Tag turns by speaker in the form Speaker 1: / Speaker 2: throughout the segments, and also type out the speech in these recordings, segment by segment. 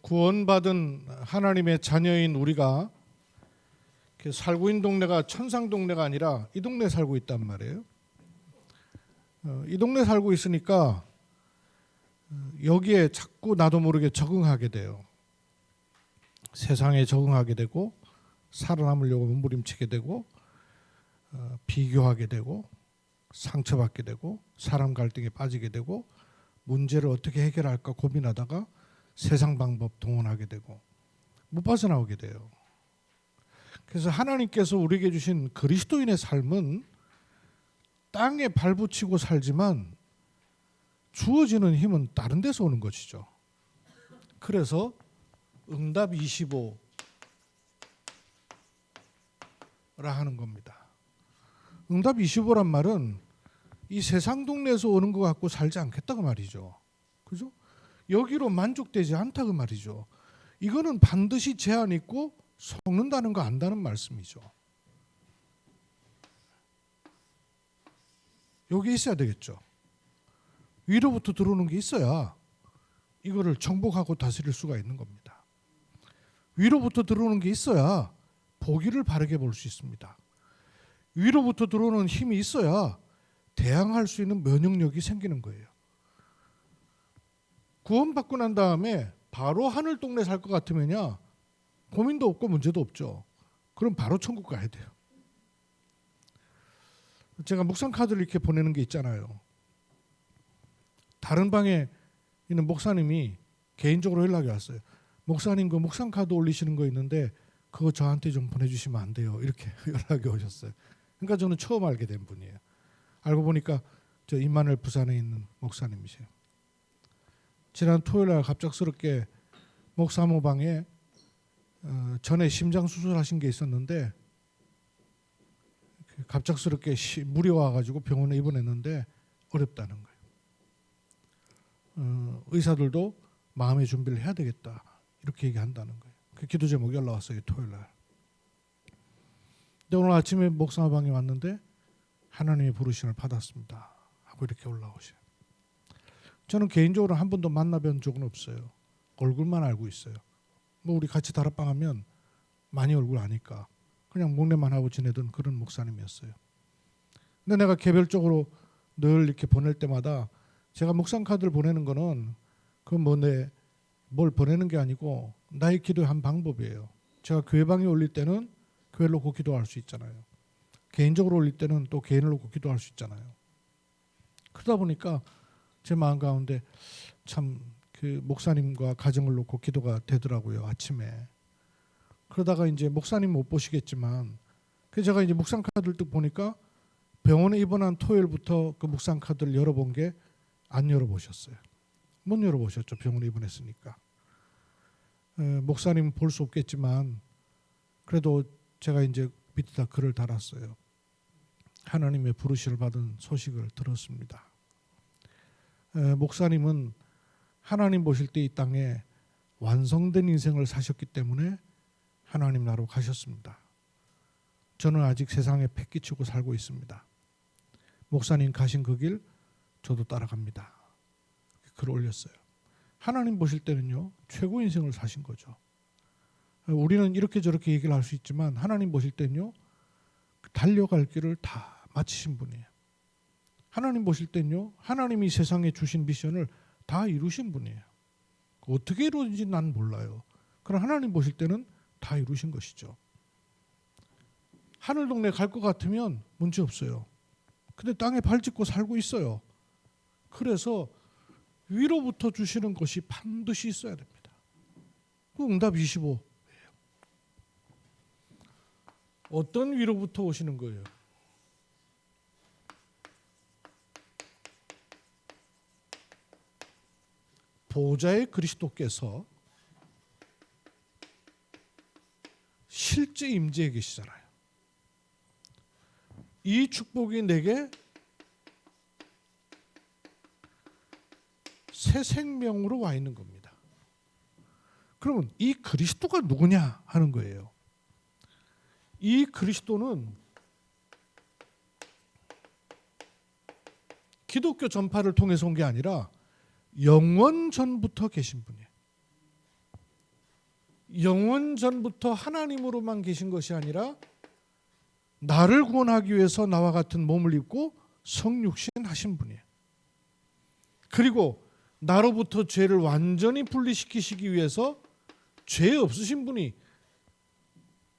Speaker 1: 구원받은 하나님의 자녀인 우리가 살고 있는 동네가 천상 동네가 아니라 이 동네에 살고 있단 말이에요. 이 동네에 살고 있으니까 여기에 자꾸 나도 모르게 적응하게 돼요. 세상에 적응하게 되고 살아남으려고 몸부림치게 되고 비교하게 되고 상처받게 되고 사람 갈등에 빠지게 되고 문제를 어떻게 해결할까 고민하다가 세상 방법 동원하게 되고 못 빠져나오게 돼요. 그래서 하나님께서 우리에게 주신 그리스도인의 삶은 땅에 발붙이고 살지만 주어지는 힘은 다른 데서 오는 것이죠. 그래서 응답 25라 하는 겁니다. 응답 25란 말은 이 세상 동네에서 오는 것 같고 살지 않겠다고 말이죠. 그죠? 여기로 만족되지 않다고 말이죠. 이거는 반드시 제한 있고 속는다는 거 안다는 말씀이죠. 여기 있어야 되겠죠. 위로부터 들어오는 게 있어야 이거를 정복하고 다스릴 수가 있는 겁니다. 위로부터 들어오는 게 있어야 보기를 바르게 볼 수 있습니다. 위로부터 들어오는 힘이 있어야 대항할 수 있는 면역력이 생기는 거예요. 구원받고 난 다음에 바로 하늘 동네 살 것 같으면요 고민도 없고 문제도 없죠. 그럼 바로 천국 가야 돼요. 제가 묵상 카드를 이렇게 보내는 게 있잖아요. 다른 방에 있는 목사님이 개인적으로 연락이 왔어요. 목사님 그 묵상 카드 올리시는 거 있는데 그거 저한테 좀 보내주시면 안 돼요. 이렇게 연락이 오셨어요. 그러니까 저는 처음 알게 된 분이에요. 알고 보니까 저 임마누엘 부산에 있는 목사님이세요. 지난 토요일날 갑작스럽게 목사모 방에 전에 심장 수술하신 게 있었는데 갑작스럽게 물이 와가지고 병원에 입원했는데 어렵다는 거예요. 의사들도 마음의 준비를 해야 되겠다 이렇게 얘기한다는 거예요. 그 기도 제목이 올라왔어요. 토요일날. 근데 오늘 아침에 목사모 방에 왔는데 하나님의 부르심을 받았습니다 하고 이렇게 올라오셔요. 저는 개인적으로 한 번도 만나본 적은 없어요. 얼굴만 알고 있어요. 뭐 우리 같이 다락방 하면 많이 얼굴 아니까 그냥 목례만 하고 지내던 그런 목사님이었어요. 근데 내가 개별적으로 늘 이렇게 보낼 때마다 제가 묵상 카드를 보내는 거는 그 뭘 보내는 게 아니고 나의 기도의 한 방법이에요. 제가 교회방에 올릴 때는 교회를 놓고 기도할 수 있잖아요. 개인적으로 올릴 때는 또 개인을 놓고 기도할 수 있잖아요. 그러다 보니까 제 마음 가운데 참 그 목사님과 가정을 놓고 기도가 되더라고요. 아침에. 그러다가 이제 목사님 못 보시겠지만 그 제가 이제 묵상 카드를 딱 보니까 병원에 입원한 토요일부터 그 묵상 카드를 열어본 게 안 열어보셨어요. 못 열어보셨죠. 병원에 입원했으니까. 목사님 볼 수 없겠지만 그래도 제가 이제 밑에다 글을 달았어요. 하나님의 부르심을 받은 소식을 들었습니다. 목사님은 하나님 보실 때 이 땅에 완성된 인생을 사셨기 때문에 하나님 나라로 가셨습니다. 저는 아직 세상에 패기치고 살고 있습니다. 목사님 가신 그 길 저도 따라갑니다. 글을 올렸어요. 하나님 보실 때는요 최고 인생을 사신 거죠. 우리는 이렇게 저렇게 얘기를 할 수 있지만 하나님 보실 때는요 달려갈 길을 다 마치신 분이에요. 하나님 보실 때는요 하나님이 세상에 주신 미션을 다 이루신 분이에요. 어떻게 이루어진지 난 몰라요. 그러나 하나님 보실 때는 다 이루신 것이죠. 하늘 동네 갈 것 같으면 문제 없어요. 근데 땅에 발 짚고 살고 있어요. 그래서 위로부터 주시는 것이 반드시 있어야 됩니다. 그 응답 25예요. 어떤 위로부터 오시는 거예요? 보좌의 그리스도께서 실제 임재해 계시잖아요. 이 축복이 내게 새 생명으로 와 있는 겁니다. 그러면 이 그리스도가 누구냐 하는 거예요. 이 그리스도는 기독교 전파를 통해서 온 게 아니라 영원 전부터 계신 분이에요. 영원 전부터 하나님으로만 계신 것이 아니라 나를 구원하기 위해서 나와 같은 몸을 입고 성육신 하신 분이에요. 그리고 나로부터 죄를 완전히 분리시키시기 위해서 죄 없으신 분이,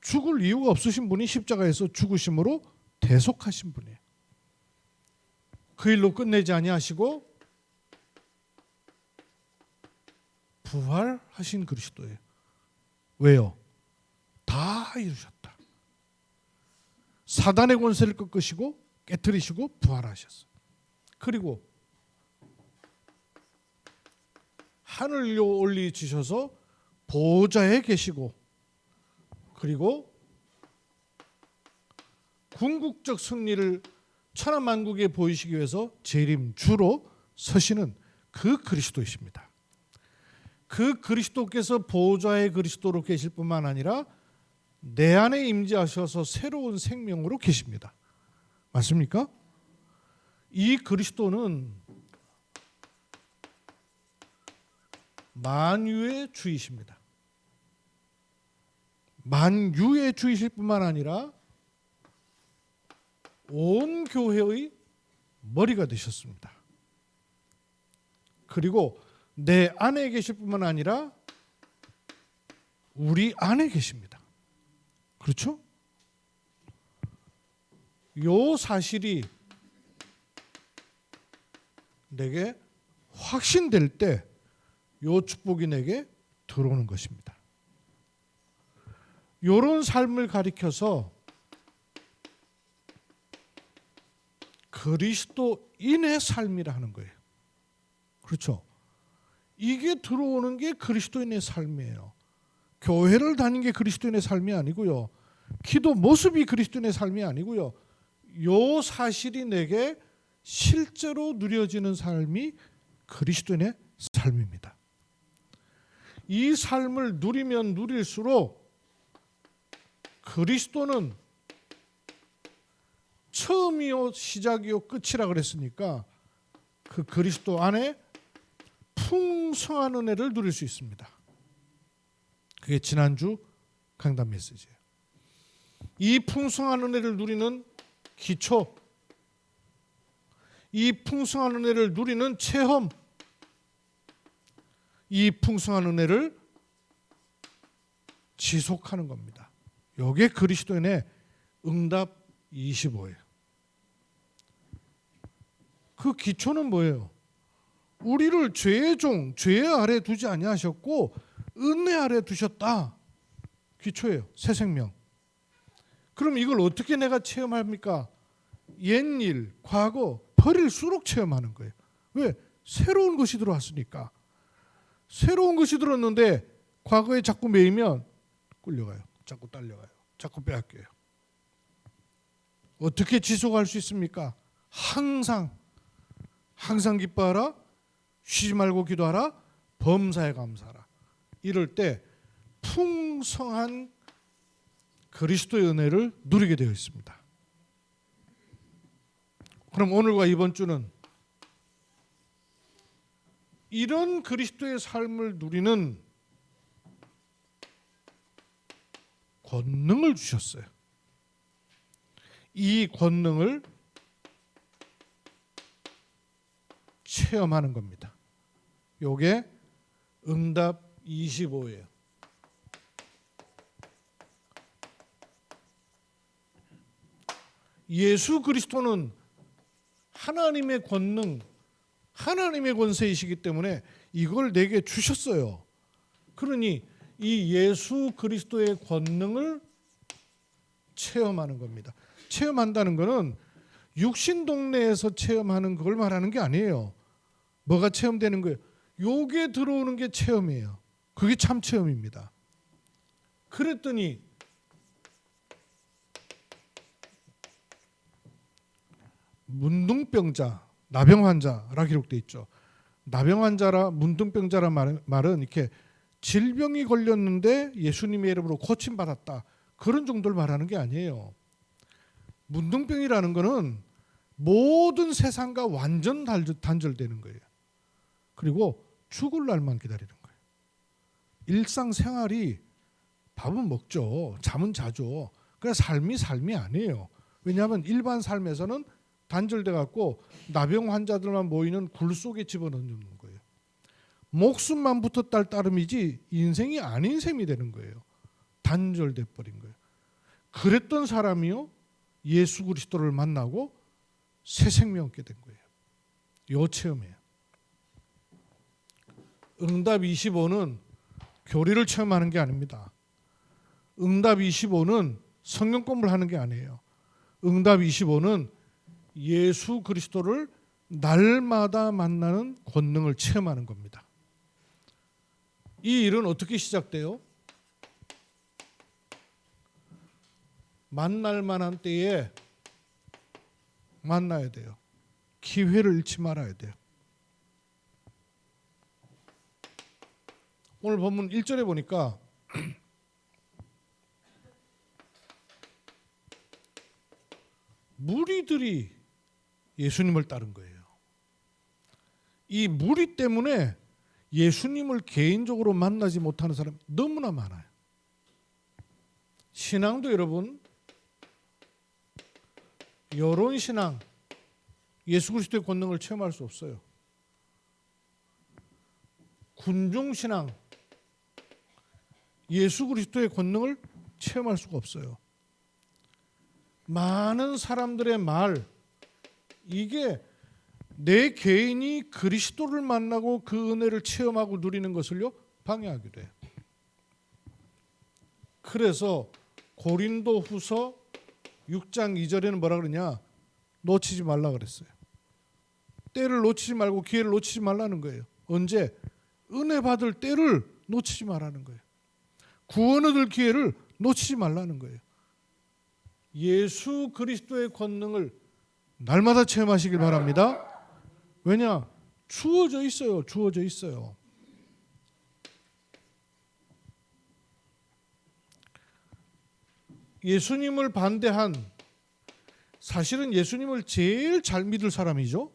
Speaker 1: 죽을 이유가 없으신 분이 십자가에서 죽으심으로 대속하신 분이에요. 그 일로 끝내지 아니하시고 부활하신 그리스도예요. 왜요? 다 이루셨다. 사단의 권세를 꺾으시고 깨뜨리시고 부활하셨어요. 그리고 하늘로 올리시셔서 보좌에 계시고, 그리고 궁극적 승리를 천하만국에 보이시기 위해서 재림주로 서시는 그 그리스도이십니다. 그 그리스도께서 보좌의 그리스도로 계실 뿐만 아니라 내 안에 임재하셔서 새로운 생명으로 계십니다. 맞습니까? 이 그리스도는 만유의 주이십니다. 만유의 주이실 뿐만 아니라 온 교회의 머리가 되셨습니다. 그리고 내 안에 계실 뿐만 아니라 우리 안에 계십니다. 그렇죠? 요 사실이 내게 확신될 때 요 축복이 내게 들어오는 것입니다. 요런 삶을 가리켜서 그리스도인의 삶이라 하는 거예요. 그렇죠? 이게 들어오는 게 그리스도인의 삶이에요. 교회를 다니는 게 그리스도인의 삶이 아니고요. 기도 모습이 그리스도인의 삶이 아니고요. 요 사실이 내게 실제로 누려지는 삶이 그리스도인의 삶입니다. 이 삶을 누리면 누릴수록 그리스도는 처음이요 시작이요 끝이라 그랬으니까 그 그리스도 안에 풍성한 은혜를 누릴 수 있습니다. 그게 지난주 강단 메시지예요. 이 풍성한 은혜를 누리는 기초, 이 풍성한 은혜를 누리는 체험, 이 풍성한 은혜를 지속하는 겁니다. 이게 그리스도인의 응답 25예요. 그 기초는 뭐예요? 우리를 죄의 종, 죄 아래 두지 아니하셨고 은혜 아래 두셨다. 기초예요. 새 생명. 그럼 이걸 어떻게 내가 체험합니까? 옛일, 과거 버릴수록 체험하는 거예요. 왜? 새로운 것이 들어왔으니까. 새로운 것이 들었는데 과거에 자꾸 매이면 끌려가요. 자꾸 딸려가요. 자꾸 빼앗겨요. 어떻게 지속할 수 있습니까? 항상 기뻐하라, 쉬지 말고 기도하라, 범사에 감사하라. 이럴 때 풍성한 그리스도의 은혜를 누리게 되어 있습니다. 그럼 오늘과 이번 주는 이런 그리스도의 삶을 누리는 권능을 주셨어요. 이 권능을 체험하는 겁니다. 요게 응답 25예요. 예수 그리스도는 하나님의 권능, 하나님의 권세이시기 때문에 이걸 내게 주셨어요. 그러니 이 예수 그리스도의 권능을 체험하는 겁니다. 체험한다는 것은 육신 동네에서 체험하는 그걸 말하는 게 아니에요. 뭐가 체험되는 거예요? 요게 들어오는 게 체험이에요. 그게 참 체험입니다. 그랬더니 문둥병자, 나병 환자라 기록돼 있죠. 나병 환자라 문둥병자라 말은 이렇게 질병이 걸렸는데 예수님의 이름으로 고침 받았다. 그런 정도를 말하는 게 아니에요. 문둥병이라는 것은 모든 세상과 완전 단절되는 거예요. 그리고 죽을 날만 기다리는 거예요. 일상생활이 밥은 먹죠. 잠은 자죠. 그냥 삶이 아니에요. 왜냐하면 일반 삶에서는 단절돼 갖고 나병 환자들만 모이는 굴 속에 집어넣는 거예요. 목숨만 붙었다 따름이지 인생이 아닌 셈이 되는 거예요. 단절돼 버린 거예요. 그랬던 사람이요 예수 그리스도를 만나고 새 생명 얻게 된 거예요. 요 체험이에요. 응답 25는 교리를 체험하는 게 아닙니다. 응답 25는 성경 공부를 하는 게 아니에요. 응답 25는 예수 그리스도를 날마다 만나는 권능을 체험하는 겁니다. 이 일은 어떻게 시작돼요? 만날 만한 때에 만나야 돼요. 기회를 잃지 말아야 돼요. 오늘 본문 1절에 보니까 무리들이 예수님을 따른 거예요. 이 무리 때문에 예수님을 개인적으로 만나지 못하는 사람이 너무나 많아요. 신앙도 여러분, 여론 신앙, 예수 그리스도의 권능을 체험할 수 없어요. 군중 신앙, 예수 그리스도의 권능을 체험할 수가 없어요. 많은 사람들의 말, 이게 내 개인이 그리스도를 만나고 그 은혜를 체험하고 누리는 것을요 방해하게 돼요. 그래서 고린도후서 6장 2절에는 뭐라 그러냐? 놓치지 말라 그랬어요. 때를 놓치지 말고 기회를 놓치지 말라는 거예요. 언제? 은혜 받을 때를 놓치지 말라는 거예요. 구원 얻을 기회를 놓치지 말라는 거예요. 예수 그리스도의 권능을 날마다 체험하시길 바랍니다. 왜냐? 주어져 있어요. 주어져 있어요. 예수님을 반대한, 사실은 예수님을 제일 잘 믿을 사람이죠.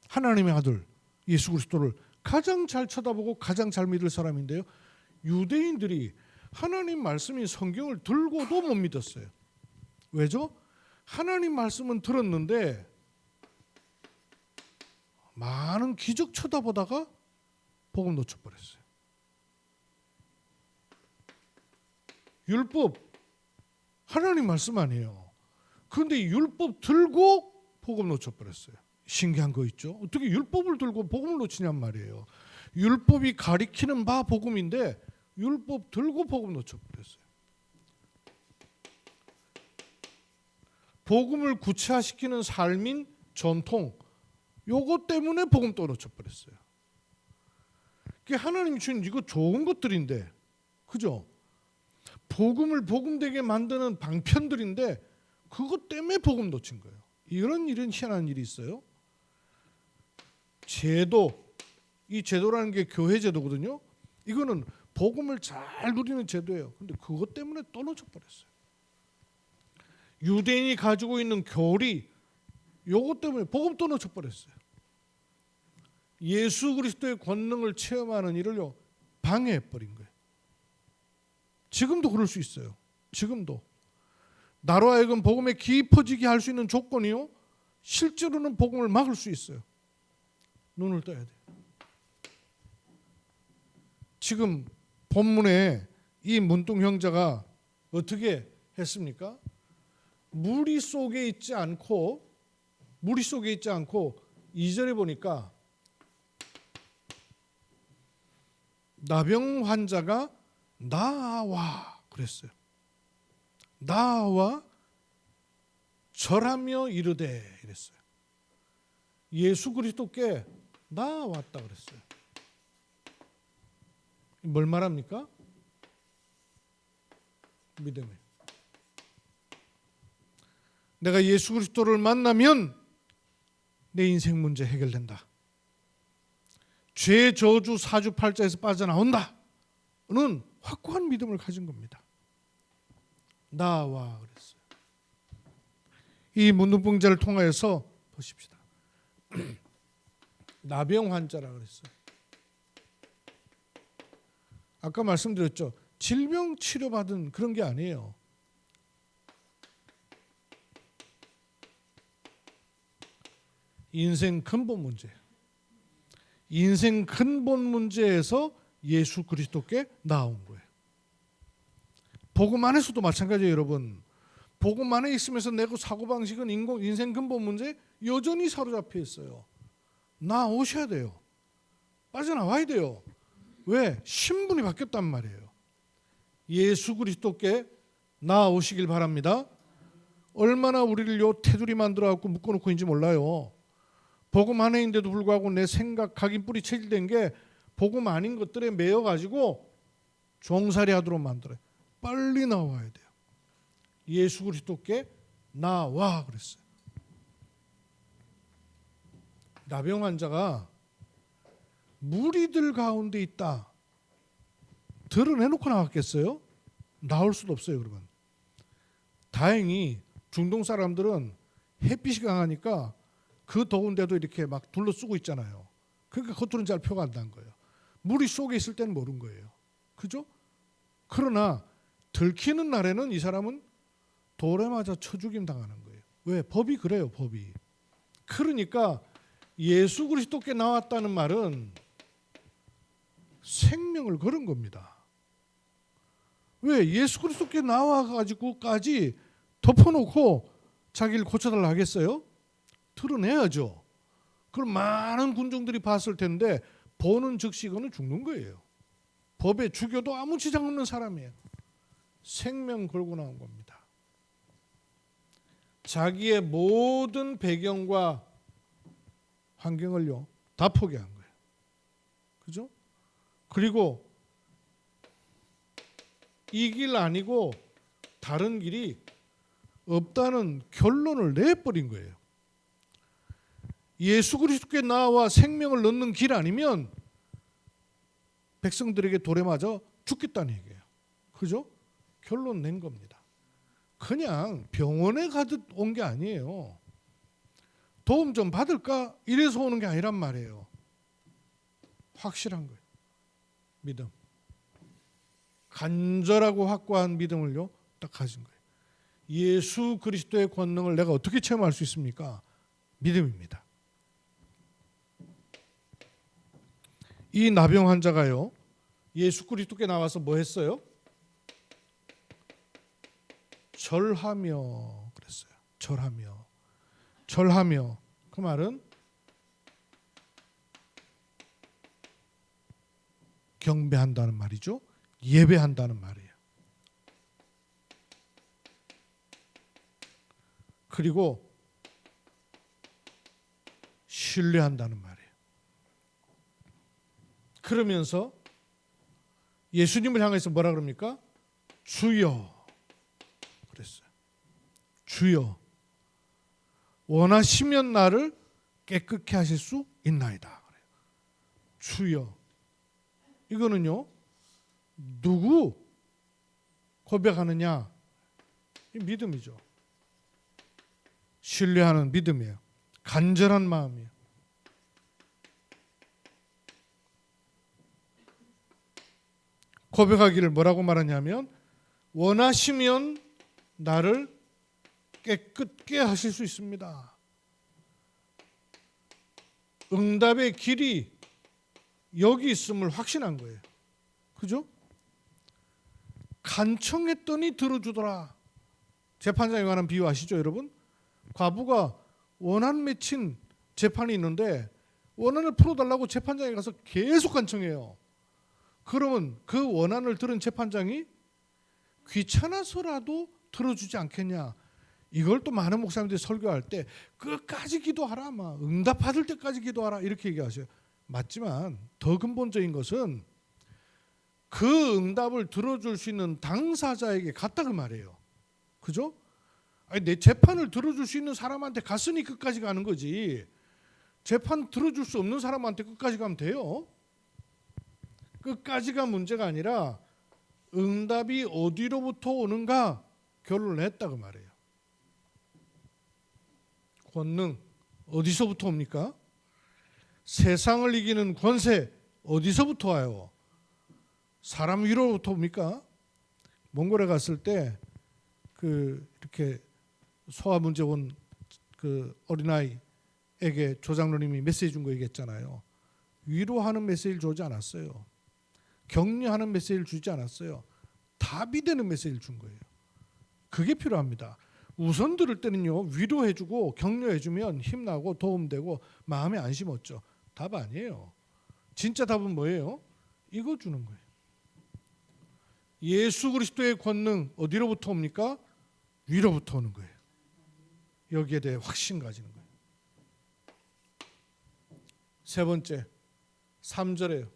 Speaker 1: 하나님의 아들 예수 그리스도를 가장 잘 쳐다보고 가장 잘 믿을 사람인데요. 유대인들이 하나님 말씀인 성경을 들고도 못 믿었어요. 왜죠? 하나님 말씀은 들었는데 많은 기적 쳐다보다가 복음 놓쳐버렸어요. 율법, 하나님 말씀 아니에요. 그런데 율법 들고 복음 놓쳐버렸어요. 신기한 거 있죠? 어떻게 율법을 들고 복음을 놓치냔 말이에요. 율법이 가리키는 바 복음인데 율법 들고 복음 놓쳐버렸어요. 복음을 구체화시키는 삶인 전통, 요것 때문에 복음 또 놓쳐버렸어요. 하나님이 주신 이거 좋은 것들인데, 그죠? 복음을 복음되게 만드는 방편들인데 그것 때문에 복음 놓친 거예요. 이런 일은 희한한 일이 있어요. 제도, 이 제도라는 게 교회 제도거든요. 이거는 복음을 잘 누리는 제도예요. 근데 그것 때문에 또 놓쳐버렸어요. 유대인이 가지고 있는 교리, 요것 때문에 복음 또 놓쳐버렸어요. 예수 그리스도의 권능을 체험하는 일을요 방해해버린 거예요. 지금도 그럴 수 있어요. 지금도 나로 하여금 복음에 깊어지게 할 수 있는 조건이요, 실제로는 복음을 막을 수 있어요. 눈을 떠야 돼요. 지금 본문에 이 문둥 형제가 어떻게 했습니까? 무리 속에 있지 않고 2절에 보니까 나병 환자가 나와 그랬어요. 나와 절하며 이르되 이랬어요. 예수 그리스도께 나왔다 그랬어요. 뭘 말합니까? 믿음에. 내가 예수 그리스도를 만나면 내 인생 문제 해결된다. 죄 저주 사주팔자에서 빠져나온다. 는 확고한 믿음을 가진 겁니다. 나와 그랬어요. 이 문둥병자를 통하여서 보십시다. 나병 환자라 그랬어요. 아까 말씀드렸죠. 질병 치료받은 그런 게 아니에요. 인생 근본 문제. 인생 근본 문제에서 예수 그리스도께 나온 거예요. 복음 안에서도 마찬가지예요, 여러분. 복음 안에 있으면서 내 사고방식은 인생 근본 문제에 여전히 사로잡혀 있어요. 나오셔야 돼요. 빠져나와야 돼요. 왜? 신분이 바뀌었단 말이에요. 예수 그리스도께 나오시길 바랍니다. 얼마나 우리를 요 테두리 만들어갖고 묶어놓고 있는지 몰라요. 복음 안에 있는데도 불구하고 내 생각, 각인 뿌리 체질된 게 복음 아닌 것들에 매여가지고 종살이 하도록 만들어요. 빨리 나와야 돼요. 예수 그리스도께 나와 그랬어요. 나병 환자가 무리들 가운데 있다. 드러내놓고 나왔겠어요? 나올 수도 없어요, 그러면. 다행히 중동 사람들은 햇빛이 강하니까 그 더운데도 이렇게 막 둘러쓰고 있잖아요. 그러니까 겉으로는 잘 표가 안 난 거예요. 무리 속에 있을 때는 모르는 거예요. 그죠? 그러나 들키는 날에는 이 사람은 돌에 맞아 쳐죽임 당하는 거예요. 왜? 법이 그래요, 법이. 그러니까 예수 그리스도께 나왔다는 말은 생명을 걸은 겁니다. 왜? 예수 그리스도께 나와가지고까지 덮어놓고 자기를 고쳐달라 하겠어요? 드러내야죠. 그럼 많은 군중들이 봤을 텐데 보는 즉시 그는 죽는 거예요. 법에 죽여도 아무 지장 없는 사람이에요. 생명 걸고 나온 겁니다. 자기의 모든 배경과 환경을요 다 포기한 거예요. 그죠? 그리고 이 길 아니고 다른 길이 없다는 결론을 내버린 거예요. 예수 그리스도께 나와 생명을 넣는 길 아니면 백성들에게 돌에 맞아 죽겠다는 얘기예요. 그죠? 결론 낸 겁니다. 그냥 병원에 가듯 온 게 아니에요. 도움 좀 받을까? 이래서 오는 게 아니란 말이에요. 확실한 거예요. 믿음. 간절하고 확고한 믿음을요 딱 가진 거예요. 예수 그리스도의 권능을 내가 어떻게 체험할 수 있습니까? 믿음입니다. 이 나병 환자가요 예수 그리스도께 나와서 뭐 했어요? 절하며 그랬어요. 절하며 그 말은 경배한다는 말이죠. 예배한다는 말이에요. 그리고 신뢰한다는 말이에요. 그러면서 예수님을 향해서 뭐라 그럽니까? 주여 그랬어요. 주여 원하시면 나를 깨끗게 하실 수 있나이다. 그래요. 주여. 이거는요 누구 고백하느냐? 이 믿음이죠. 신뢰하는 믿음이에요. 간절한 마음이에요. 고백하기를 뭐라고 말하냐면 원하시면 나를 깨끗게 하실 수 있습니다. 응답의 길이 여기 있음을 확신한 거예요. 그죠? 간청했더니 들어주더라. 재판장에 관한 비유 아시죠, 여러분? 과부가 원한 맺힌 재판이 있는데 원한을 풀어달라고 재판장에 가서 계속 간청해요. 그러면 그 원한을 들은 재판장이 귀찮아서라도 들어주지 않겠냐. 이걸 또 많은 목사님들이 설교할 때 끝까지 기도하라, 막 응답받을 때까지 기도하라 이렇게 얘기하셔요. 맞지만 더 근본적인 것은 그 응답을 들어줄 수 있는 당사자에게 갔다 그 말이에요. 그죠? 아니, 내 재판을 들어줄 수 있는 사람한테 갔으니 끝까지 가는 거지. 재판 들어줄 수 없는 사람한테 끝까지 가면 돼요? 끝까지가 문제가 아니라 응답이 어디로부터 오는가 결론을 냈다 그 말이에요. 권능 어디서부터 옵니까? 세상을 이기는 권세 어디서부터 와요? 사람 위로부터 옵니까? 몽골에 갔을 때 이렇게 소화 문제 온 어린아이에게 조장로님이 메시지 준 거 얘기했잖아요. 위로하는 메시지를 주지 않았어요. 격려하는 메시지를 주지 않았어요. 답이 되는 메시지를 준 거예요. 그게 필요합니다. 우선 들을 때는요, 위로해주고 격려해주면 힘나고 도움되고 마음에 안심 얻죠. 답 아니에요. 진짜 답은 뭐예요? 이거 주는 거예요. 예수 그리스도의 권능 어디로부터 옵니까? 위로부터 오는 거예요. 여기에 대해 확신 가지는 거예요. 세 번째, 3절에요.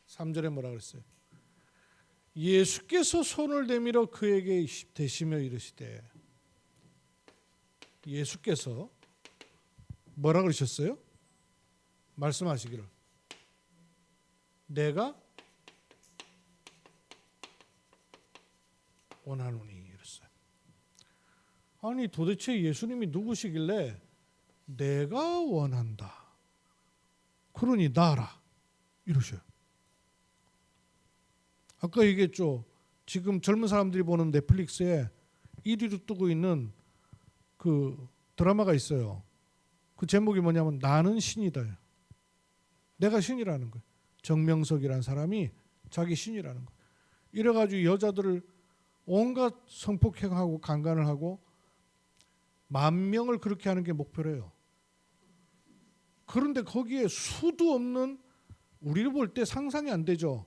Speaker 1: 3절에 뭐라 그랬어요? 예수께서 손을 내밀어 그에게 대시며 이르시되, 예수께서 뭐라 그러셨어요? 말씀하시기를, 내가 원하노니 이랬어요. 아니 도대체 예수님이 누구시길래 내가 원한다, 그러니 나라 이러셔요. 아까 얘기했죠. 지금 젊은 사람들이 보는 넷플릭스에 1위로 뜨고 있는 그 드라마가 있어요. 그 제목이 뭐냐면 나는 신이다. 내가 신이라는 거예요. 정명석이라는 사람이 자기 신이라는 거예요. 이래가지고 여자들을 온갖 성폭행하고 강간을 하고 10,000명을 그렇게 하는 게 목표래요. 그런데 거기에 수도 없는, 우리를 볼 때 상상이 안 되죠.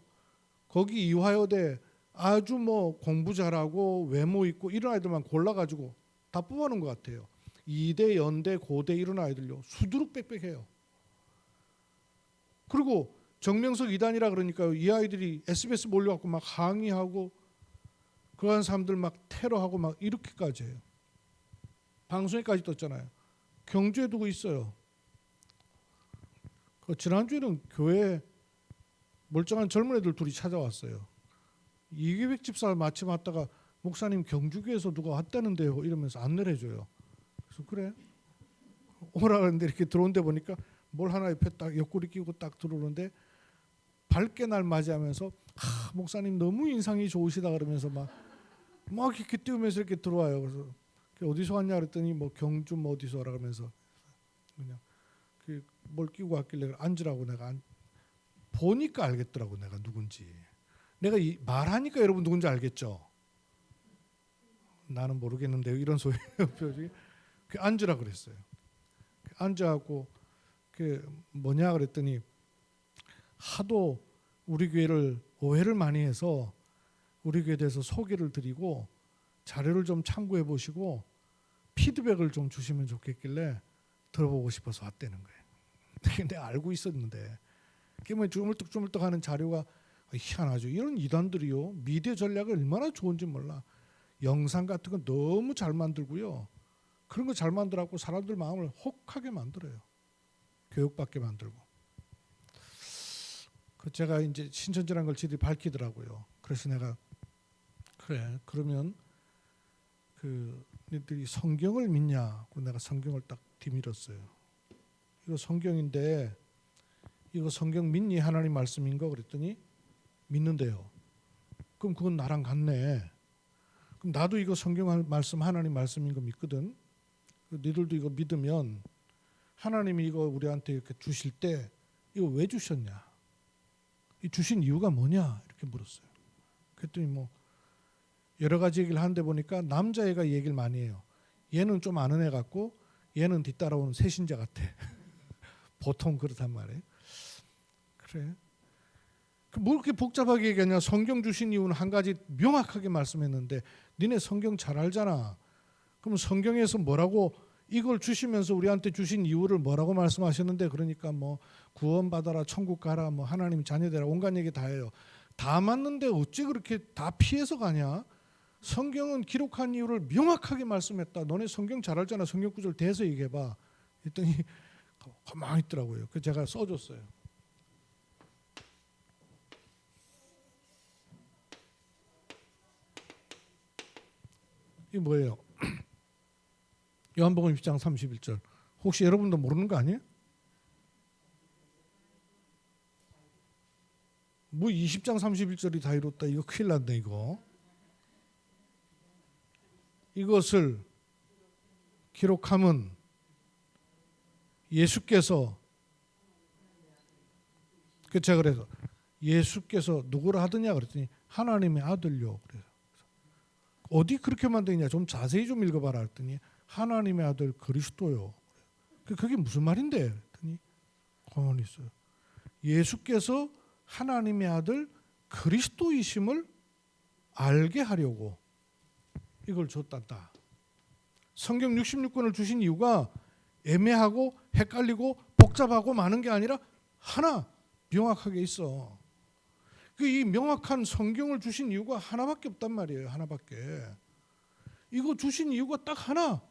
Speaker 1: 거기 이화여대 아주 뭐 공부 잘하고 외모 있고 이런 아이들만 골라가지고 다 뽑아놓은 것 같아요. 이대, 연대, 고대 이런 아이들요. 수두룩 빽빽해요. 그리고 정명석 2단이라 그러니까 이 아이들이 SBS 몰려갖고 막 항의하고 그런 사람들 막 테러하고 막 이렇게까지 해요. 방송에까지 떴잖아요. 경주에 두고 있어요. 지난주에는 교회에 멀쩡한 젊은 애들 둘이 찾아왔어요. 이계백 집사를 마침 왔다가 목사님 경주교에서 누가 왔다는데요 이러면서 안내를 해줘요. 그래서 그래 오라 그랬는데 이렇게 들어온 데 보니까 뭘 하나 옆에 딱 옆구리 끼고 딱 들어오는데 밝게 날 맞이하면서 목사님 너무 인상이 좋으시다 그러면서 막 이렇게 띄우면서 이렇게 들어와요. 그래서 어디서 왔냐 그랬더니 뭐 경주 뭐 어디서 오라 그러면서 그냥 뭘 끼고 왔길래 앉으라고 내가 보니까 알겠더라고 내가 누군지. 내가 말하니까 여러분 누군지 알겠죠. 나는 모르겠는데 이런 소리예요. 표정이. 앉으라 그랬어요. 앉아갖고 뭐냐 그랬더니 하도 우리 교회를 오해를 많이 해서 우리 교회에 대해서 소개를 드리고 자료를 좀 참고해 보시고 피드백을 좀 주시면 좋겠길래 들어보고 싶어서 왔다는 거예요. 근데 알고 있었는데 그러면 주물떡주물떡하는 자료가 희한하죠. 이런 이단들이요 미디어 전략이 얼마나 좋은지 몰라. 영상 같은 거 너무 잘 만들고요. 그런 거 잘 만들어갖고 사람들 마음을 혹하게 만들어요. 교육받게 만들고. 제가 이제 신천지라는 걸 지들이 밝히더라고요. 그래서 내가 그래 그러면 너희들이 성경을 믿냐고 내가 성경을 딱 뒤밀었어요. 이거 성경인데 이거 성경 믿니? 하나님 말씀인 거 그랬더니 믿는데요. 그럼 그건 나랑 같네. 그럼 나도 이거 성경 말씀 하나님 말씀인 거 믿거든. 너희들도 이거 믿으면 하나님이 이거 우리한테 이렇게 주실 때 이거 왜 주셨냐? 이 주신 이유가 뭐냐? 이렇게 물었어요. 그랬더니 뭐 여러 가지 얘기를 하는데 보니까 남자애가 얘기를 많이 해요. 얘는 좀 아는 애 같고 얘는 뒤따라오는 새신자 같아. 보통 그렇단 말이에요. 그래. 뭐 이렇게 복잡하게 얘기하냐? 성경 주신 이유는 한 가지 명확하게 말씀했는데 니네 성경 잘 알잖아. 그럼 성경에서 뭐라고 이걸 주시면서 우리한테 주신 이유를 뭐라고 말씀하셨는데 그러니까 뭐 구원받아라 천국 가라 뭐 하나님 자녀되라 온갖 얘기 다 해요. 다 맞는데 어찌 그렇게 다 피해서 가냐? 성경은 기록한 이유를 명확하게 말씀했다. 너네 성경 잘 알잖아. 성경 구절 대서 얘기해봐. 했더니 가만히 있더라고요. 그래서 제가 써줬어요. 이게 뭐예요? 요한복음 10장 31절. 혹시 여러분도 모르는 거 아니에요? 뭐 20장 31절이 다 이뤘다. 이거 큰일 났네 이거. 이것을 기록함은 예수께서 제가 그래서 예수께서 누구를 하더냐 그랬더니 하나님의 아들요. 그래서 어디 그렇게 만드냐 좀 자세히 좀 읽어봐라 그랬더니 하나님의 아들 그리스도요. 그게 무슨 말인데? 그랬더니 가만히 있어요. 예수께서 하나님의 아들 그리스도이심을 알게 하려고 이걸 줬단다. 성경 66권을 주신 이유가 애매하고 헷갈리고 복잡하고 많은 게 아니라 하나 명확하게 있어. 이 명확한 성경을 주신 이유가 하나밖에 없단 말이에요. 하나밖에. 이거 주신 이유가 딱 하나.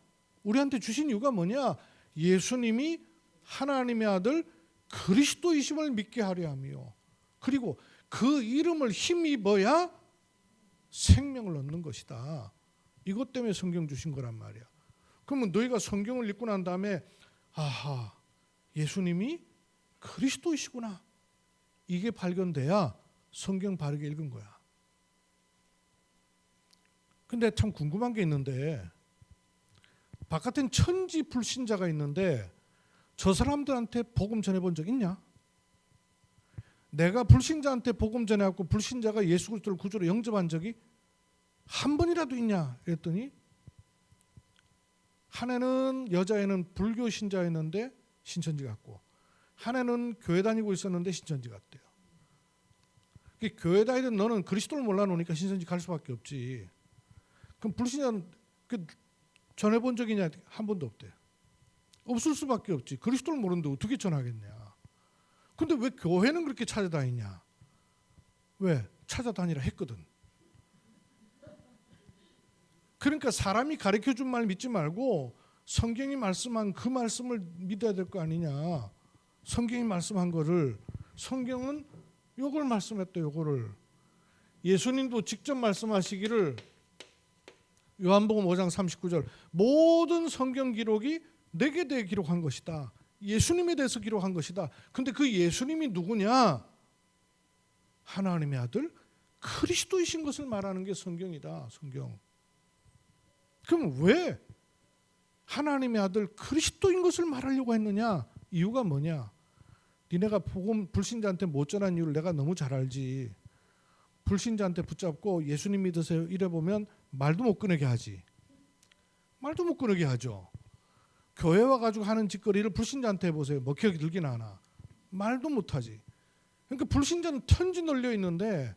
Speaker 1: 우리한테 주신 이유가 뭐냐? 예수님이 하나님의 아들 그리스도이심을 믿게 하려 하며 그리고 그 이름을 힘입어야 생명을 얻는 것이다. 이것 때문에 성경 주신 거란 말이야. 그러면 너희가 성경을 읽고 난 다음에 아하, 예수님이 그리스도이시구나. 이게 발견돼야 성경 바르게 읽은 거야. 근데 참 궁금한 게 있는데 바깥엔 천지 불신자가 있는데 저 사람들한테 복음 전해본 적 있냐? 내가 불신자한테 복음 전해갖고 불신자가 예수 그리스도를 구주로 영접한 적이 한 번이라도 있냐? 그랬더니 한 애는 여자애는 불교 신자였는데 신천지 갔고 한 애는 교회 다니고 있었는데 신천지 갔대요. 교회 다니던 너는 그리스도를 몰라놓으니까 신천지 갈 수밖에 없지. 그럼 불신자는 전해본 적이 있냐? 한 번도 없대요. 없을 수밖에 없지. 그리스도를 모르는데 어떻게 전하겠냐. 근데 왜 교회는 그렇게 찾아다니냐? 왜? 찾아다니라 했거든. 그러니까 사람이 가르쳐준 말 믿지 말고 성경이 말씀한 그 말씀을 믿어야 될 거 아니냐. 성경이 말씀한 거를 성경은 요걸 말씀했다. 요거를 예수님도 직접 말씀하시기를 요한복음 5장 39절 모든 성경 기록이 내게 대해 기록한 것이다. 예수님에 대해서 기록한 것이다. 근데 그 예수님이 누구냐? 하나님의 아들 그리스도이신 것을 말하는 게 성경이다. 성경. 그럼 왜 하나님의 아들 그리스도인 것을 말하려고 했느냐? 이유가 뭐냐? 니네가 복음 불신자한테 못 전한 이유를 내가 너무 잘 알지. 불신자한테 붙잡고 예수님 믿으세요 이래 보면 말도 못 꺼내게 하지. 말도 못 꺼내게 하죠. 교회 와가지고 하는 짓거리를 불신자한테 해보세요. 먹혀기 들긴 하나. 말도 못하지. 그러니까 불신자는 천지 널려 있는데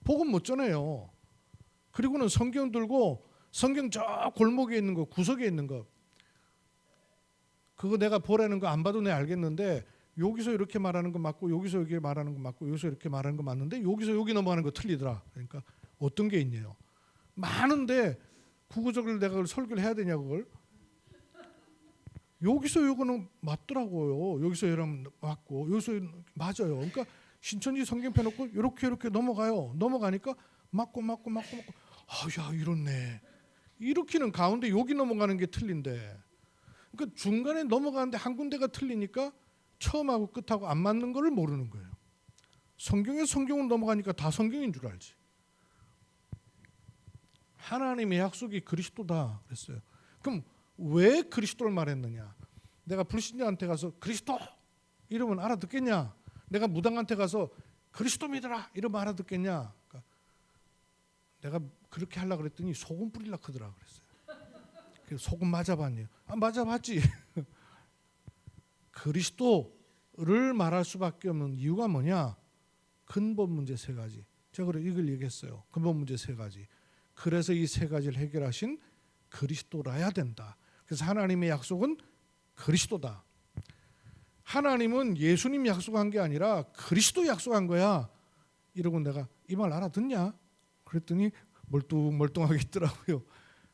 Speaker 1: 복음 못 전해요. 그리고는 성경 들고 성경 저 골목에 있는 거 구석에 있는 거 그거 내가 보라는 거 안 봐도 내가 알겠는데 여기서 이렇게 말하는 거 맞고 여기서 여기 말하는 거 맞고 여기서 이렇게 말하는 거 맞는데 여기서 여기 넘어가는 거 틀리더라. 그러니까 어떤 게 있냐요. 많은데 구구절을 내가 그걸 설교를 해야 되냐 그걸. 여기서 요거는 맞더라고요. 여기서 이러면 맞고 여기서 맞아요. 그러니까 신천지 성경 펴놓고 이렇게 넘어가요. 넘어가니까 맞고 아야 이렇네. 이렇게는 가운데 여기 넘어가는 게 틀린데 그러니까 중간에 넘어가는데 한 군데가 틀리니까 처음하고 끝하고 안 맞는 거를 모르는 거예요. 성경으로 넘어가니까 다 성경인 줄 알지. 하나님의 약속이 그리스도다 그랬어요. 그럼 왜 그리스도를 말했느냐? 내가 불신자한테 가서 그리스도 이러면 알아듣겠냐? 내가 무당한테 가서 그리스도 믿어라 이러면 알아듣겠냐? 그러니까 내가 그렇게 하려고 그랬더니 소금 뿌리려고 하더라 그랬어요. 그래서 소금 맞아봤냐? 맞아봤지. 그리스도를 말할 수밖에 없는 이유가 뭐냐? 근본 문제 세 가지. 제가 이걸 얘기했어요. 근본 문제 세 가지. 그래서 이 세 가지를 해결하신 그리스도라야 된다. 그래서 하나님의 약속은 그리스도다. 하나님은 예수님 약속한 게 아니라 그리스도 약속한 거야. 이러고 내가 이 말 알아듣냐? 그랬더니 멀뚱하게 있더라고요.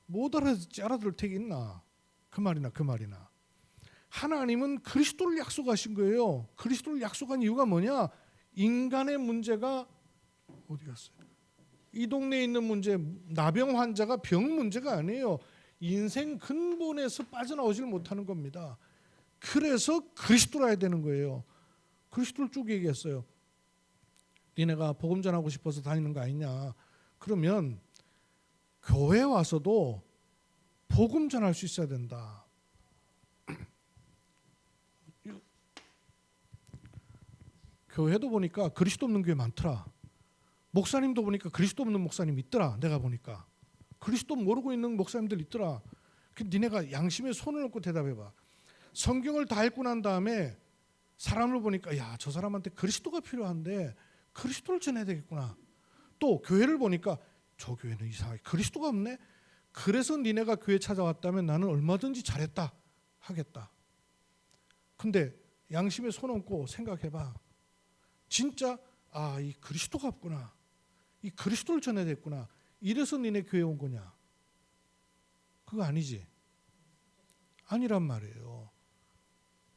Speaker 1: 못 알아듣지 알아들을 택이 있나? 그 말이나. 하나님은 그리스도를 약속하신 거예요. 그리스도를 약속한 이유가 뭐냐? 인간의 문제가 어디 갔어요? 이 동네에 있는 문제, 나병 환자가 병 문제가 아니에요. 인생 근본에서 빠져나오질 못하는 겁니다. 그래서 그리스도라야 되는 거예요. 그리스도를 쭉 얘기했어요. 니네가 복음 전하고 싶어서 다니는 거 아니냐. 그러면 교회 와서도 복음 전할 수 있어야 된다. 교회도 보니까 그리스도 없는 교회 많더라. 목사님도 보니까 그리스도 없는 목사님 있더라. 내가 보니까 그리스도 모르고 있는 목사님들 있더라. 니네가 양심에 손을 얹고 대답해봐. 성경을 다 읽고 난 다음에 사람을 보니까 야, 저 사람한테 그리스도가 필요한데 그리스도를 전해야 되겠구나. 또 교회를 보니까 저 교회는 이상하게 그리스도가 없네. 그래서 니네가 교회 찾아왔다면 나는 얼마든지 잘했다 하겠다. 근데 양심에 손 얹고 생각해봐. 진짜 이 그리스도가 없구나. 이 그리스도를 전해야 되겠구나. 이래서 니네 교회 온 거냐? 그거 아니지. 아니란 말이에요.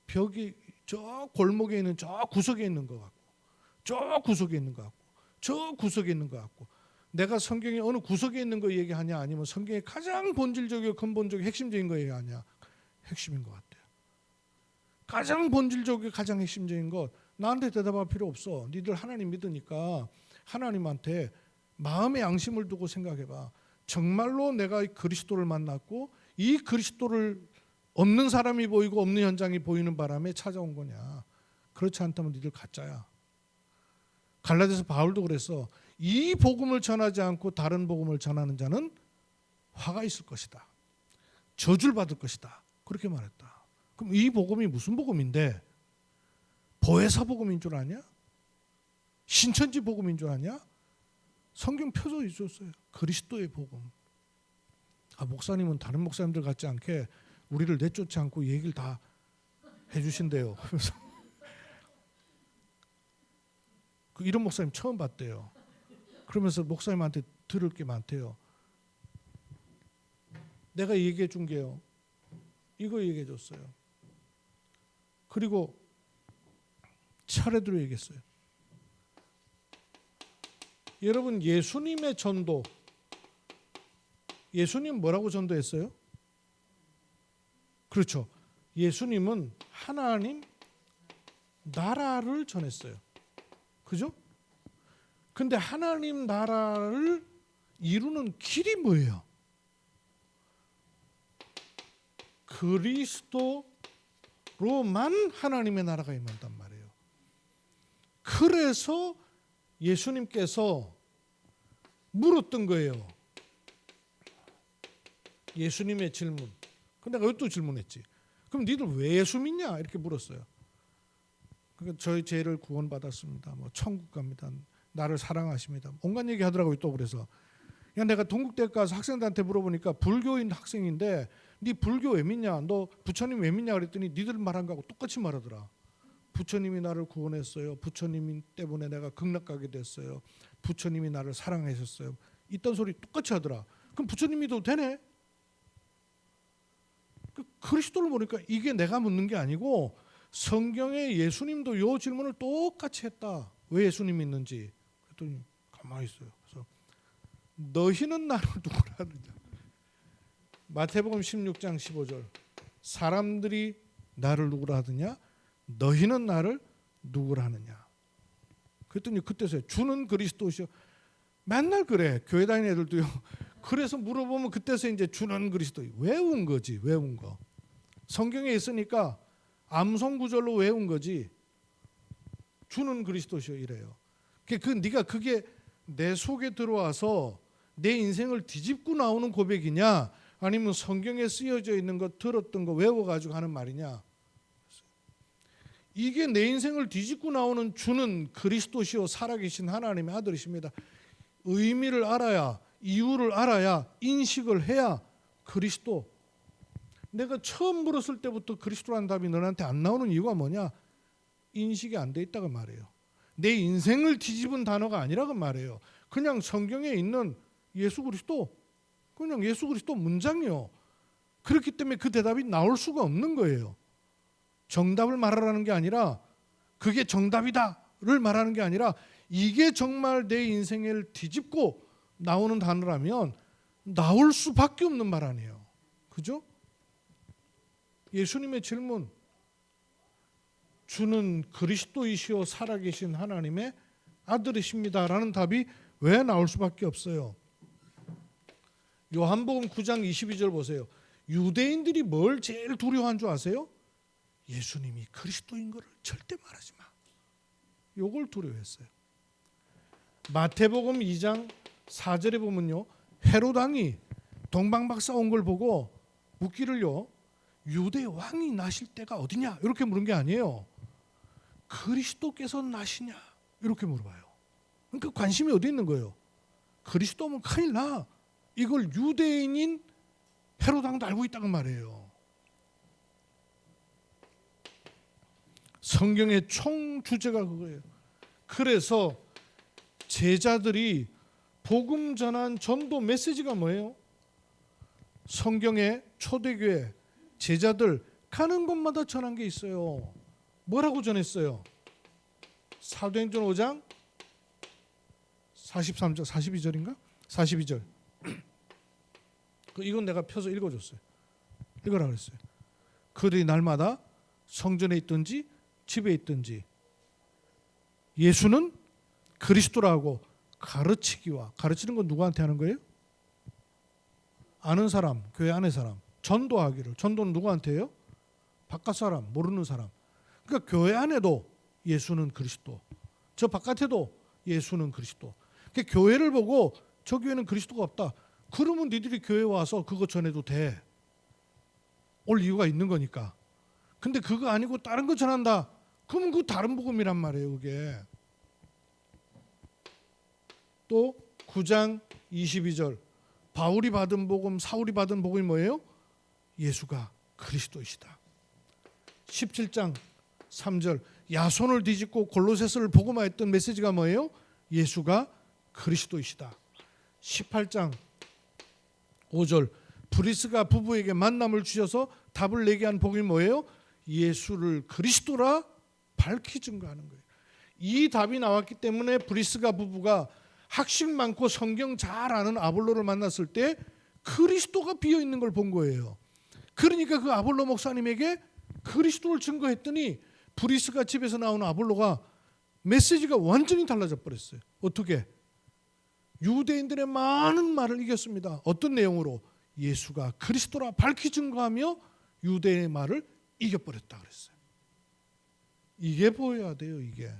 Speaker 1: 벽이 저 골목에 있는 저 구석에 있는 것 같고, 저 구석에 있는 것 같고, 저 구석에 있는 것 같고, 내가 성경의 어느 구석에 있는 거 얘기하냐, 아니면 성경의 가장 본질적이고 근본적이고 핵심적인 거 얘기하냐? 핵심인 것 같아요. 가장 본질적이고 가장 핵심적인 것 나한테 대답할 필요 없어. 니들 하나님 믿으니까 하나님한테 마음의 양심을 두고 생각해봐. 정말로 내가 그리스도를 만났고 이 그리스도를 없는 사람이 보이고 없는 현장이 보이는 바람에 찾아온 거냐. 그렇지 않다면 니들 가짜야. 갈라디아서 바울도 그랬어. 이 복음을 전하지 않고 다른 복음을 전하는 자는 화가 있을 것이다. 저주를 받을 것이다. 그렇게 말했다. 그럼 이 복음이 무슨 복음인데? 보혜사 복음인 줄 아냐? 신천지 복음인 줄 아냐? 성경 표져 있었어요. 그리스도의 복음. 목사님은 다른 목사님들 같지 않게 우리를 내쫓지 않고 얘기를 다 해주신대요. 그래서 이런 목사님 처음 봤대요. 그러면서 목사님한테 들을 게 많대요. 내가 얘기해 준 게요. 이거 얘기해 줬어요. 그리고 차례대로 얘기했어요. 여러분, 예수님의 전도, 예수님 뭐라고 전도했어요? 그렇죠. 예수님은 하나님 나라를 전했어요. 그죠? 근데 하나님 나라를 이루는 길이 뭐예요? 그리스도로만 하나님의 나라가 임한단 말이에요. 그래서 예수님께서 물었던 거예요. 예수님의 질문. 근데 내가 또 질문했지. 그럼 니들 왜 예수 믿냐? 이렇게 물었어요. 그러니까 저희 죄를 구원받았습니다. 천국 갑니다. 나를 사랑하십니다. 온갖 얘기 하더라고요. 또 그래서 그냥 내가 동국대학 가서 학생들한테 물어보니까 불교인 학생인데 니 불교 왜 믿냐? 너 부처님 왜 믿냐? 그랬더니 니들 말한 거하고 똑같이 말하더라. 부처님이 나를 구원했어요. 부처님 때문에 내가 극락 가게 됐어요. 부처님이 나를 사랑하셨어요. 이딴 소리 똑같이 하더라. 그럼 부처님 믿어도 되네? 그리스도를 보니까 이게 내가 묻는 게 아니고 성경에 예수님도 이 질문을 똑같이 했다. 왜 예수님 믿는지. 그랬더니 가만히 있어요. 그래서 너희는 나를 누구라 하느냐. 마태복음 16장 15절. 사람들이 나를 누구라 하느냐? 너희는 나를 누구라 하느냐. 그랬더니 그때서야 주는 그리스도시요. 맨날 그래. 교회 다니는 애들도요. 그래서 물어보면 그때서 이제 주는 그리스도. 외운 거지. 외운 거. 성경에 있으니까 암송구절로 외운 거지. 주는 그리스도시요 이래요. 네가 그게 내 속에 들어와서 내 인생을 뒤집고 나오는 고백이냐, 아니면 성경에 쓰여져 있는 거 들었던 거 외워가지고 하는 말이냐. 이게 내 인생을 뒤집고 나오는 주는 그리스도시요 살아계신 하나님의 아들이십니다. 의미를 알아야, 이유를 알아야, 인식을 해야 그리스도. 내가 처음 물었을 때부터 그리스도라는 답이 너한테 안 나오는 이유가 뭐냐? 인식이 안 돼 있다고 말해요. 내 인생을 뒤집은 단어가 아니라고 말해요. 그냥 성경에 있는 예수 그리스도, 그냥 예수 그리스도 문장이요. 그렇기 때문에 그 대답이 나올 수가 없는 거예요. 정답을 말하라는 게 아니라, 그게 정답이다를 말하는 게 아니라, 이게 정말 내 인생을 뒤집고 나오는 단어라면 나올 수밖에 없는 말 아니에요. 그죠? 예수님의 질문, 주는 그리스도이시오 살아계신 하나님의 아들이십니다라는 답이 왜 나올 수밖에 없어요? 요한복음 9장 22절 보세요. 유대인들이 뭘 제일 두려워한 줄 아세요? 예수님이 그리스도인 것을 절대 말하지 마. 요걸 두려워했어요. 마태복음 2장 4절에 보면요, 헤롯 왕이 동방박사 온 걸 보고 묻기를요, 유대 왕이 나실 때가 어디냐 이렇게 물은 게 아니에요. 그리스도께서 나시냐 이렇게 물어봐요. 그러니까 관심이 어디 있는 거예요? 그리스도면 큰일 나. 이걸 유대인인 헤롯 왕도 알고 있다는 말이에요. 성경의 총 주제가 그거예요. 그래서 제자들이 복음 전한 전도 메시지가 뭐예요? 성경의 초대교회 제자들 가는 곳마다 전한 게 있어요. 뭐라고 전했어요? 사도행전 5장 43절, 42절인가? 42절. 이건 내가 펴서 읽어줬어요. 읽으라 그랬어요. 그들이 날마다 성전에 있든지 집에 있든지 예수는 그리스도라고 가르치기와, 가르치는 건 누구한테 하는 거예요? 아는 사람, 교회 안의 사람. 전도하기를. 전도는 누구한테 해요? 바깥 사람, 모르는 사람. 그러니까 교회 안에도 예수는 그리스도, 저 바깥에도 예수는 그리스도. 그러니까 교회를 보고 저 교회는 그리스도가 없다, 그러면 니들이 교회 와서 그거 전해도 돼. 올 이유가 있는 거니까. 근데 그거 아니고 다른 거 전한다, 그러면 그 다른 복음이란 말이에요. 그게. 또 9장 22절 바울이 받은 복음, 사울이 받은 복음이 뭐예요? 예수가 그리스도이시다. 17장 3절 야손을 뒤집고 골로새서를 복음화했던 메시지가 뭐예요? 예수가 그리스도이시다. 18장 5절 브리스가 부부에게 만남을 주셔서 답을 내게 한 복음이 뭐예요? 예수를 그리스도라 밝히 증거하는 거예요. 이 답이 나왔기 때문에 브리스가 부부가 학식 많고 성경 잘 아는 아볼로를 만났을 때 그리스도가 비어 있는 걸 본 거예요. 그러니까 그 아볼로 목사님에게 그리스도를 증거했더니 브리스가 집에서 나오는 아볼로가 메시지가 완전히 달라져 버렸어요. 어떻게? 유대인들의 많은 말을 이겼습니다. 어떤 내용으로? 예수가 그리스도라 밝히 증거하며 유대의 말을 이겨버렸다 그랬어요. 이게 보여야 돼요. 이게.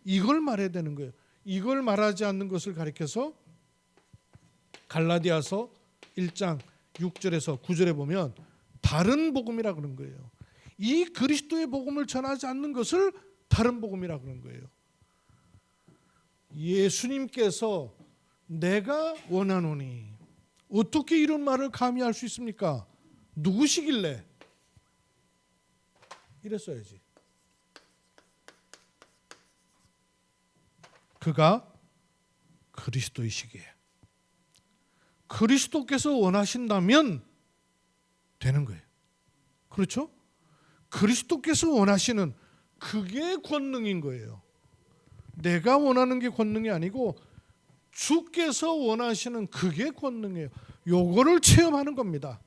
Speaker 1: 이걸 말해야 되는 거예요. 이걸 말하지 않는 것을 가리켜서 갈라디아서 1장 6절에서 9절에 보면 다른 복음이라 그런 거예요. 이 그리스도의 복음을 전하지 않는 것을 다른 복음이라 그런 거예요. 예수님께서 내가 원하노니, 어떻게 이런 말을 감히 할 수 있습니까? 누구시길래? 이랬어야지. 그가 그리스도이시기에. 그리스도께서 원하신다면 되는 거예요. 그렇죠? 그리스도께서 원하시는 그게 권능인 거예요. 내가 원하는 게 권능이 아니고 주께서 원하시는 그게 권능이에요. 요거를 체험하는 겁니다.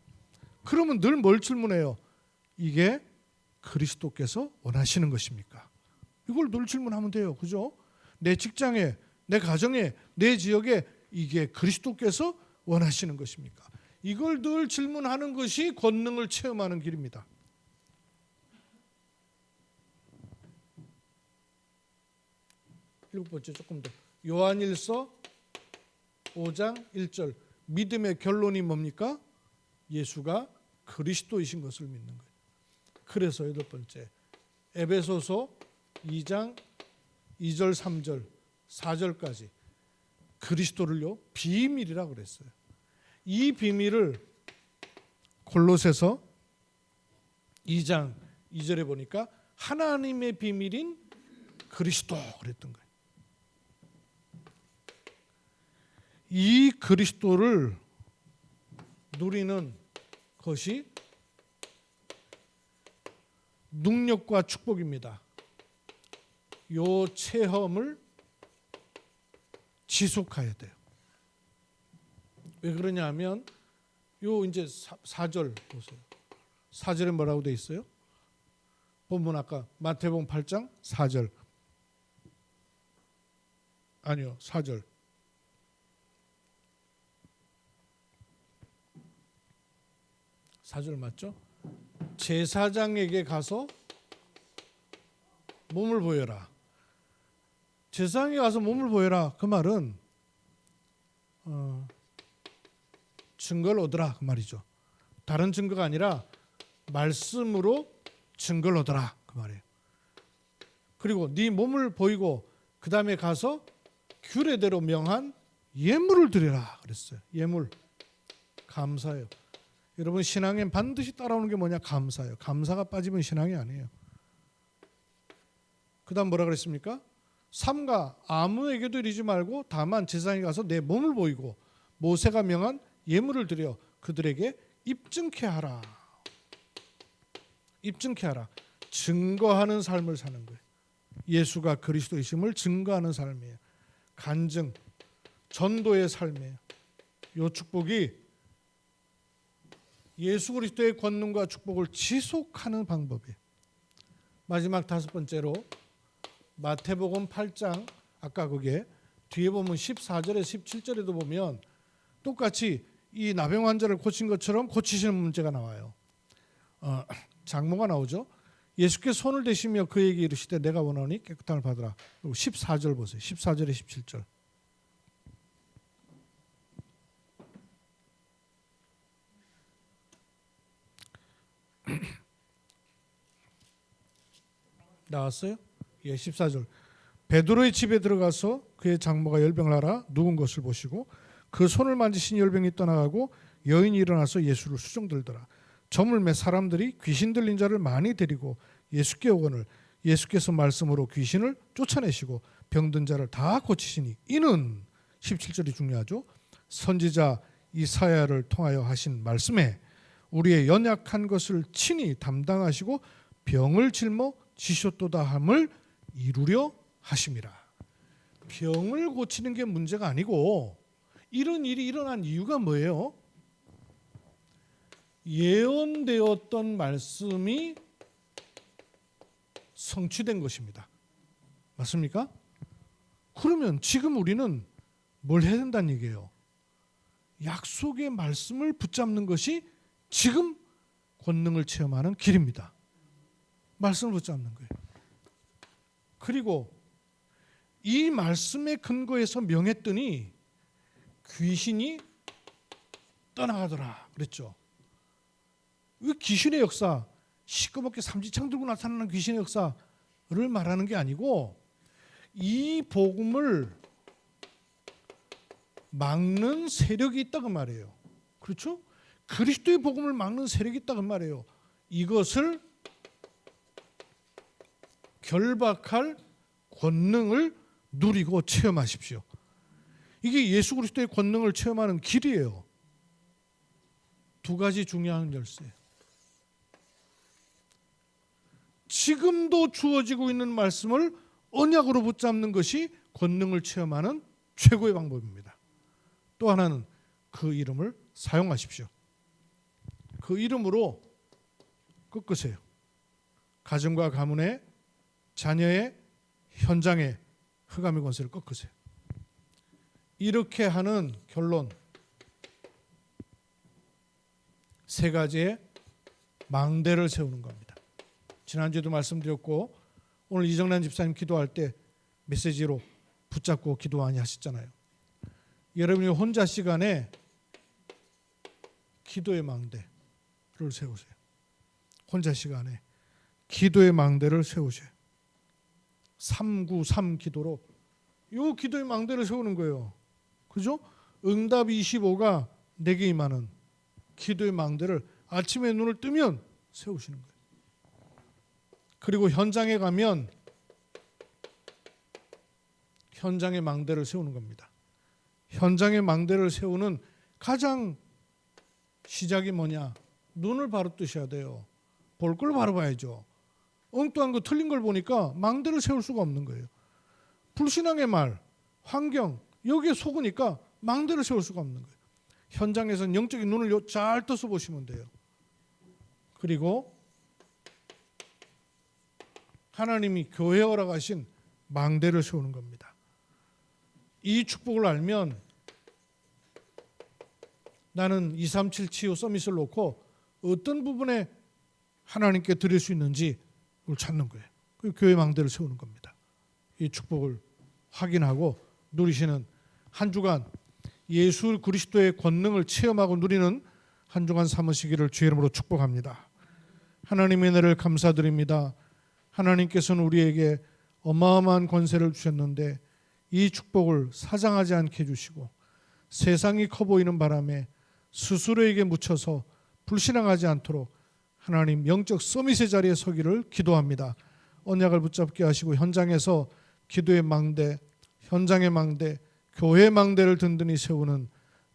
Speaker 1: 그러면 늘 뭘 질문해요? 이게 그리스도께서 원하시는 것입니까? 이걸 늘 질문하면 돼요. 그죠? 내 직장에, 내 가정에, 내 지역에 이게 그리스도께서 원하시는 것입니까? 이걸 늘 질문하는 것이 권능을 체험하는 길입니다. 일곱 번째, 조금 더. 요한일서 5장 1절 믿음의 결론이 뭡니까? 예수가 그리스도이신 것을 믿는 거예요. 그래서 여덟 번째, 에베소서 2장 2절 3절 4절까지 그리스도를요 비밀이라고 그랬어요. 이 비밀을 골로새서 2장 2절에 보니까 하나님의 비밀인 그리스도 그랬던 거예요. 이 그리스도를 누리는 것이 능력과 축복입니다. 요 체험을 지속해야 돼요. 왜 그러냐 하면 요 이제 4절 보세요. 4절에 뭐라고 돼 있어요? 본문 아까 마태복음 8장 4절 아니요, 4절. 사절 맞죠? 제사장에게 가서 몸을 보여라. 제사장에 가서 몸을 보여라. 그 말은 증거를 얻으라 그 말이죠. 다른 증거가 아니라 말씀으로 증거를 얻으라 그 말이에요. 그리고 네 몸을 보이고 그 다음에 가서 규례대로 명한 예물을 드리라 그랬어요. 예물, 감사예요. 여러분 신앙엔 반드시 따라오는 게 뭐냐? 감사예요. 감사가 빠지면 신앙이 아니에요. 그 다음 뭐라 그랬습니까? 삼가 아무에게도 이르지 말고 다만 제사장에 가서 내 몸을 보이고 모세가 명한 예물을 드려 그들에게 입증케 하라. 입증케 하라. 증거하는 삶을 사는 거예요. 예수가 그리스도이심을 증거하는 삶이에요. 간증, 전도의 삶이에요. 이 축복이 예수 그리스도의 권능과 축복을 지속하는 방법이에요. 마지막 5번째로 마태복음 8장 아까 그게 뒤에 보면 14절에 17절에도 보면 똑같이 이 나병 환자를 고친 것처럼 고치시는 문제가 나와요. 장모가 나오죠. 예수께 손을 대시며 그에게 이르시되 내가 원하노니 깨끗함을 받으라. 그리고 14절 보세요. 14절에 17절. 나왔어요? 예, 14절. 베드로의 집에 들어가서 그의 장모가 열병을 하라 누운 것을 보시고 그 손을 만지신 열병이 떠나가고 여인이 일어나서 예수를 수종들더라. 점을 매 사람들이 귀신 들린 자를 많이 데리고 예수께 오거늘 예수께서 말씀으로 귀신을 쫓아내시고 병든 자를 다 고치시니 이는 17절이 중요하죠. 선지자 이사야를 통하여 하신 말씀에 우리의 연약한 것을 친히 담당하시고 병을 짊어지셨도다 함을 이루려 하심이라. 병을 고치는 게 문제가 아니고 이런 일이 일어난 이유가 뭐예요? 예언되었던 말씀이 성취된 것입니다. 맞습니까? 그러면 지금 우리는 뭘 해야 된다는 얘기예요? 약속의 말씀을 붙잡는 것이 지금 권능을 체험하는 길입니다. 말씀을 붙잡는 거예요. 그리고 이 말씀에 근거해서 명했더니 귀신이 떠나가더라 그랬죠. 이 귀신의 역사, 시꺼멓게 삼지창 들고 나타나는 귀신의 역사를 말하는 게 아니고 이 복음을 막는 세력이 있다고 말해요. 그렇죠? 그리스도의 복음을 막는 세력이 있다고 말해요. 이것을 결박할 권능을 누리고 체험하십시오. 이게 예수 그리스도의 권능을 체험하는 길이에요. 2가지 중요한 열쇠. 지금도 주어지고 있는 말씀을 언약으로 붙잡는 것이 권능을 체험하는 최고의 방법입니다. 또 하나는 그 이름을 사용하십시오. 그 이름으로 꺾으세요. 가정과 가문의 자녀의 현장의 흑암의 권세를 꺾으세요. 이렇게 하는 결론 3가지의 망대를 세우는 겁니다. 지난주에도 말씀드렸고 오늘 이정란 집사님 기도할 때 메시지로 붙잡고 기도 많이 하셨잖아요. 여러분이 혼자 시간에 기도의 망대를 세우세요. 혼자 시간에 기도의 망대를 세우세요. 393 기도로 이 기도의 망대를 세우는 거예요. 그죠? 응답 25가 내게 임하는 기도의 망대를 아침에 눈을 뜨면 세우시는 거예요. 그리고 현장에 가면 현장의 망대를 세우는 겁니다. 현장의 망대를 세우는 가장 시작이 뭐냐? 눈을 바로 뜨셔야 돼요. 볼 걸 바로 봐야죠. 엉뚱한 거 틀린 걸 보니까 망대를 세울 수가 없는 거예요. 불신앙의 말, 환경 여기에 속으니까 망대를 세울 수가 없는 거예요. 현장에서는 영적인 눈을 잘 떠서 보시면 돼요. 그리고 하나님이 교회에 허락하신 망대를 세우는 겁니다. 이 축복을 알면 나는 237 치유 서밋을 놓고 어떤 부분에 하나님께 드릴 수 있는지 그걸 찾는 거예요. 그 교회 망대를 세우는 겁니다. 이 축복을 확인하고 누리시는 한 주간 예수 그리스도의 권능을 체험하고 누리는 한 주간 삼으시기를 주의 이름으로 축복합니다. 하나님의 은혜를 감사드립니다. 하나님께서는 우리에게 어마어마한 권세를 주셨는데 이 축복을 사장하지 않게 해주시고 세상이 커 보이는 바람에 스스로에게 묻혀서 불신앙하지 않도록 하나님 영적 서밋의 자리에 서기를 기도합니다. 언약을 붙잡게 하시고 현장에서 기도의 망대, 현장의 망대, 교회의 망대를 든든히 세우는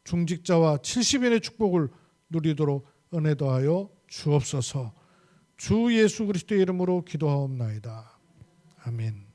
Speaker 1: 중직자와 70인의 축복을 누리도록 은혜 더하여 주옵소서. 주 예수 그리스도의 이름으로 기도하옵나이다. 아멘.